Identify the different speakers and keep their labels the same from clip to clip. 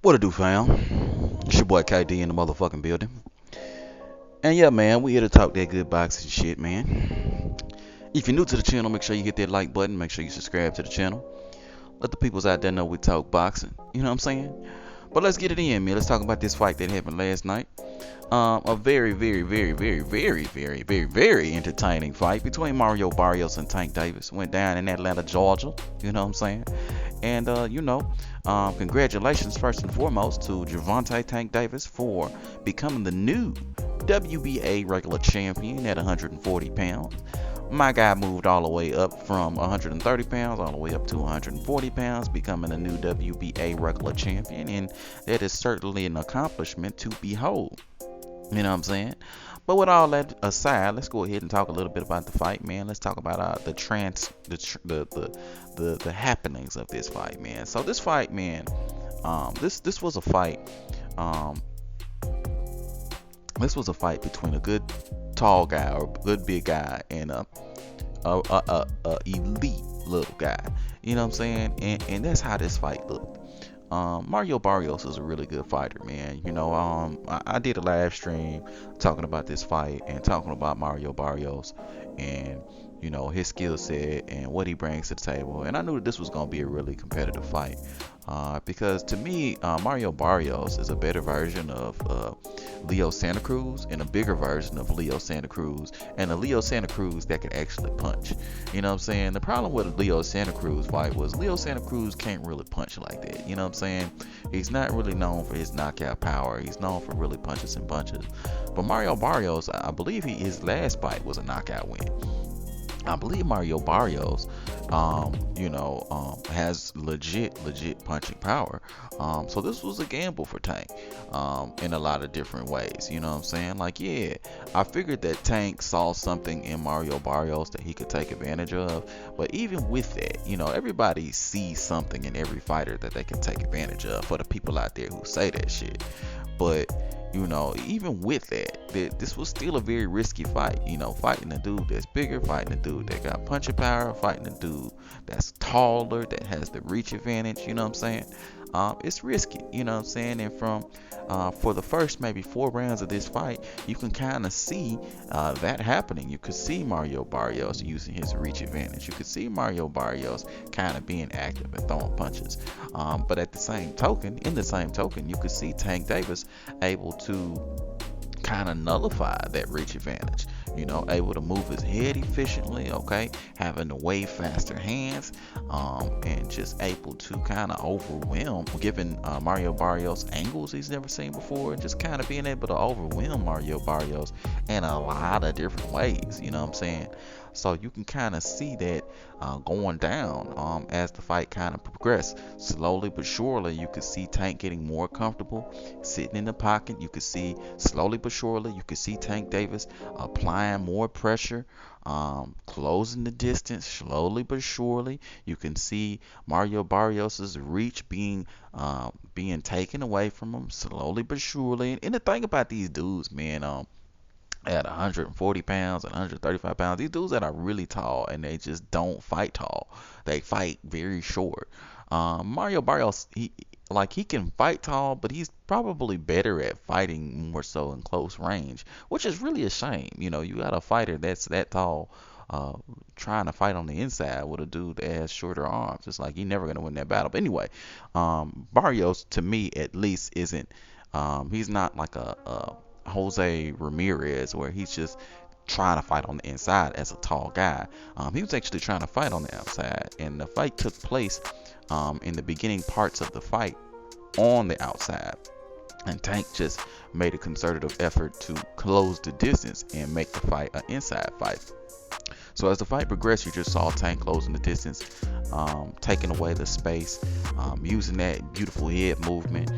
Speaker 1: What it do, fam? It's your boy KD in the motherfucking building. And yeah, man, we here to talk that good boxing shit, man. If you're new to the channel, make sure you hit that like button. Make sure you subscribe to the channel. Let the peoples out there know we talk boxing. You know what I'm saying? But let's get it in, man. Let's talk about this fight that happened last night. A very entertaining fight between Mario Barrios and Tank Davis. Went down in Atlanta, Georgia. You know what I'm saying? And congratulations first and foremost to Gervonta Tank Davis for becoming the new WBA regular champion at 140 pounds. My guy moved all the way up from 130 pounds all the way up to 140 pounds, becoming a new WBA regular champion, and that is certainly an accomplishment to behold. You know what I'm saying? But with all that aside, let's go ahead and talk a little bit about the fight, man. Let's talk about the happenings of this fight, man. So this fight, man, this was a fight. Um, this was a fight between a good tall guy or good big guy and a elite little guy. You know what I'm saying? And that's how this fight looked. Mario Barrios is a really good fighter, man. I did a live stream talking about this fight and talking about Mario Barrios and his skill set and what he brings to the table. And I knew that this was gonna be a really competitive fight because to me, Mario Barrios is a better version of Leo Santa Cruz and a bigger version of Leo Santa Cruz and a Leo Santa Cruz that can actually punch. You know what I'm saying? The problem with a Leo Santa Cruz fight was Leo Santa Cruz can't really punch like that. You know what I'm saying? He's not really known for his knockout power. He's known for really punches and bunches. But Mario Barrios, I believe his last fight was a knockout win. I believe Mario Barrios, has legit punching power. So this was a gamble for Tank, in a lot of different ways. You know what I'm saying? Like, yeah, I figured that Tank saw something in Mario Barrios that he could take advantage of. But even with that, everybody sees something in every fighter that they can take advantage of. For the people out there who say that shit, but even with that, this was still a very risky fight. Fighting a dude that's bigger, fighting a dude that got punching power, fighting a dude that's taller, that has the reach advantage. You know what I'm saying? It's risky. You know what I'm saying? And for the first maybe 4 rounds of this fight, you can kind of see that happening. You could see Mario Barrios using his reach advantage. You could see Mario Barrios kind of being active and throwing punches. But at the same token, you could see Tank Davis able to kind of nullify that reach advantage. Able to move his head efficiently, okay, having the way faster hands, and just able to kind of overwhelm, giving Mario Barrios angles he's never seen before, and just kind of being able to overwhelm Mario Barrios in a lot of different ways. You know what I'm saying? So you can kind of see that going down as the fight kind of progressed. Slowly but surely, you could see Tank getting more comfortable, sitting in the pocket. You could see slowly but surely, you could see Tank Davis applying more pressure, closing the distance slowly but surely. You can see Mario Barrios's reach being taken away from him slowly but surely. And the thing about these dudes, man, at 140 pounds and 135 pounds, these dudes that are really tall and they just don't fight tall. They fight very short. Mario Barrios, he can fight tall, but he's probably better at fighting more so in close range, which is really a shame. You got a fighter that's that tall, trying to fight on the inside with a dude that has shorter arms. It's like he's never gonna win that battle. But anyway, Barrios to me at least isn't. He's not like a Jose Ramirez where he's just trying to fight on the inside as a tall guy. He was actually trying to fight on the outside, and the fight took place in the beginning parts of the fight on the outside, and Tank just made a concerted effort to close the distance and make the fight an inside fight. So as the fight progressed, you just saw Tank closing the distance, taking away the space, using that beautiful head movement,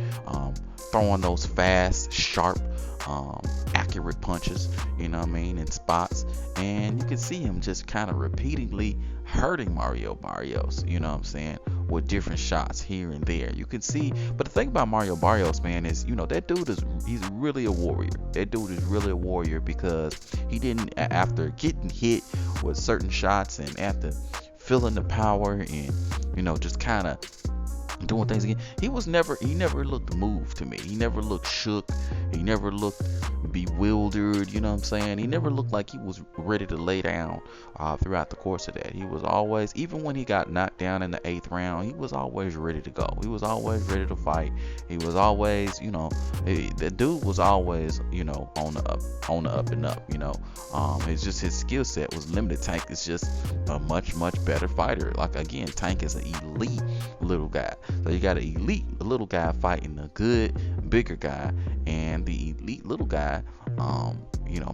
Speaker 1: throwing those fast, sharp, accurate punches, in spots. And you can see him just kind of repeatedly hurting Mario Barrios, with different shots here and there. You can see, but the thing about Mario Barrios, man, is, that dude he's really a warrior. That dude is really a warrior because he didn't, after getting hit with certain shots and after feeling the power and, just kind of doing things again. He never looked moved to me. He never looked shook. He never looked bewildered. You know what I'm saying? He never looked like he was ready to lay down throughout the course of that. He was always, even when he got knocked down in the eighth round, he was always ready to go. He was always ready to fight. He was always, the dude was always, on the up and up. It's just his skill set was limited. Tank is just a much, much better fighter. Like again, Tank is an elite little guy. So you got an elite little guy fighting a good bigger guy, and the elite little guy,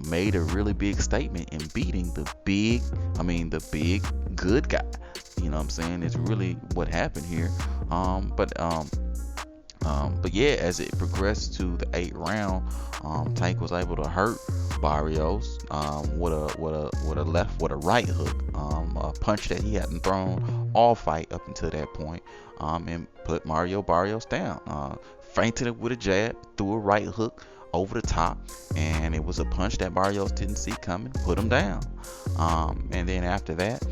Speaker 1: made a really big statement in beating the big good guy. You know what I'm saying? It's really what happened here. But yeah, as it progressed to the eighth round, Tank was able to hurt Barrios with a right hook, a punch that he hadn't thrown all fight up until that point, and put Mario Barrios down. Feinted it with a jab, threw a right hook over the top, and it was a punch that Barrios didn't see coming, put him down. And then after that,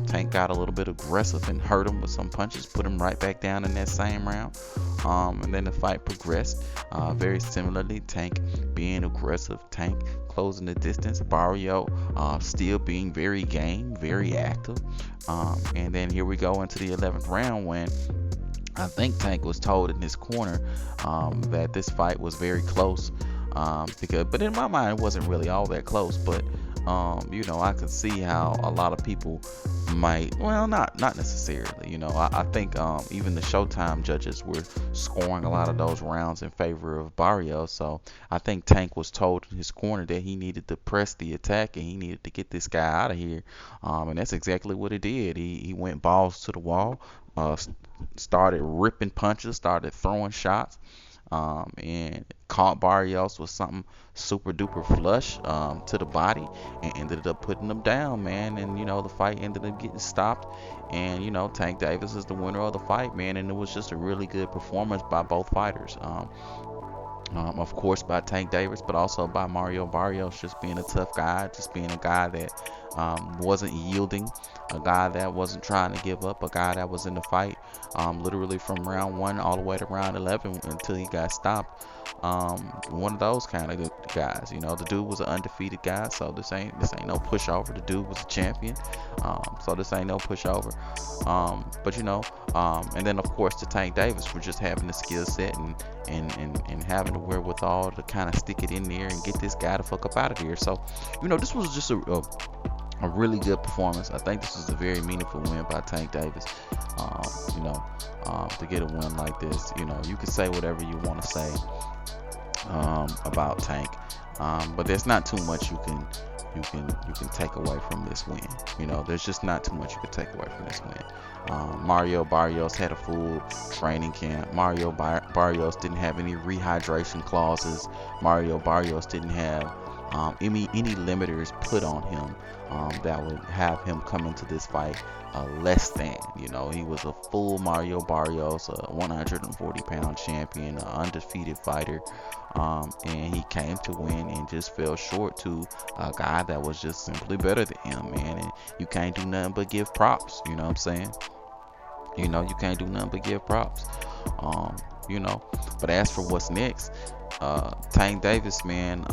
Speaker 1: Tank got a little bit aggressive and hurt him with some punches, put him right back down in that same round. And then the fight progressed very similarly. Tank being aggressive, Tank closing the distance, Barrio still being very game, very active. And then here we go into the 11th round when I think Tank was told in his corner that this fight was very close. But in my mind, it wasn't really all that close. But I could see how a lot of people might, well, not necessarily. I think even the Showtime judges were scoring a lot of those rounds in favor of Barrios. So I think Tank was told in his corner that he needed to press the attack and he needed to get this guy out of here. And that's exactly what he did. He went balls to the wall, started ripping punches, started throwing shots. And caught Barrios with something super duper flush to the body and ended up putting him down, man. And the fight ended up getting stopped, and Tank Davis is the winner of the fight, man. And it was just a really good performance by both fighters. Of course by Tank Davis, but also by Mario Barrios, just being a tough guy, just being a guy that wasn't yielding, a guy that wasn't trying to give up, a guy that was in the fight literally from round 1 all the way to round 11 until he got stopped. One of those kind of guys. The dude was an undefeated guy, so this ain't no pushover. The dude was a champion, so this ain't no pushover. And then of course to Tank Davis for just having the skill set and having the wherewithal to kind of stick it in there and get this guy the fuck up out of here. So this was just a really good performance. I think this is a very meaningful win by Tank Davis. To get a win like this, you can say whatever you want to say about Tank, but there's not too much you can take away from this win. There's just not too much you can take away from this win. Mario Barrios had a full training camp. Mario Barrios didn't have any rehydration clauses. Mario Barrios didn't have any limiters put on him that would have him come into this fight less than. He was a full Mario Barrios, a 140-pound champion, an undefeated fighter, and he came to win and just fell short to a guy that was just simply better than him, man. And you can't do nothing but give props. You know what I'm saying? You can't do nothing but give props. But as for what's next, Tank Davis, man,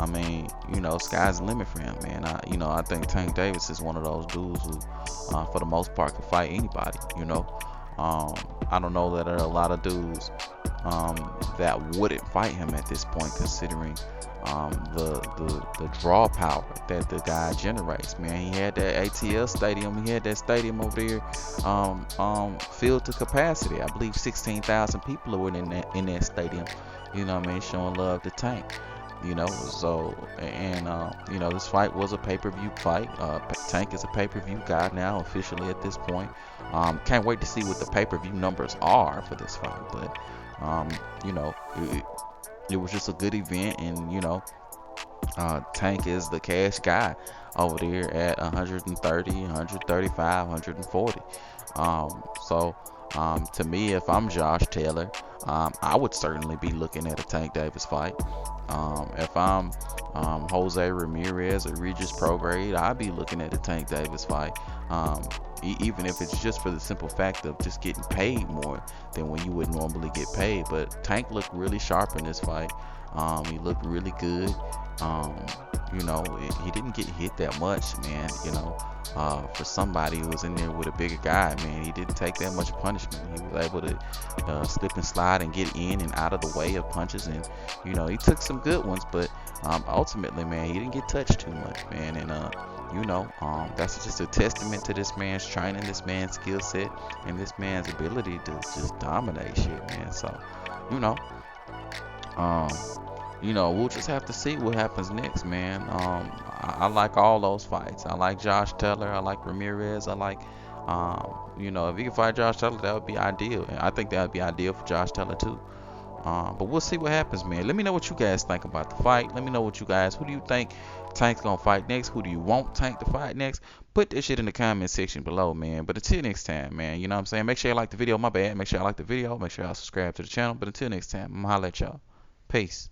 Speaker 1: sky's the limit for him, man. I think Tank Davis is one of those dudes who, for the most part, can fight anybody. I don't know that there are a lot of dudes that wouldn't fight him at this point, considering the draw power that the guy generates, man. He had that ATL stadium. He had that stadium over there filled to capacity. I believe 16,000 people were in that stadium. Showing love to Tank. This fight was a pay-per-view fight. Tank is a pay-per-view guy now officially at this point. Can't wait to see what the pay-per-view numbers are for this fight. But it was just a good event, and Tank is the cash guy over there at 130, 135, 140. To me, if I'm Josh Taylor, I would certainly be looking at a Tank Davis fight. If I'm Jose Ramirez or Regis Prograde, I'd be looking at a Tank Davis fight. even if it's just for the simple fact of just getting paid more than when you would normally get paid. But Tank looked really sharp in this fight. He looked really good. Um, he didn't get hit that much, man. For somebody who was in there with a bigger guy, man, he didn't take that much punishment. He was able to slip and slide and get in and out of the way of punches, and he took some good ones, but ultimately, man, he didn't get touched too much, man. And that's just a testament to this man's training, this man's skill set, and this man's ability to just dominate shit, man. So, you know, um, we'll just have to see what happens next, man. I like all those fights. I like Josh Taylor. I like Ramirez. I like, if he can fight Josh Taylor, that would be ideal. And I think that would be ideal for Josh Taylor too. But we'll see what happens, man. Let me know what you guys think about the fight. Let me know who do you think Tank's gonna fight next? Who do you want Tank to fight next? Put that shit in the comment section below, man. But until next time, man, you know what I'm saying? Make sure you like the video. My bad. Make sure you like the video. Make sure y'all subscribe to the channel. But until next time, I'm gonna holla at y'all. Peace.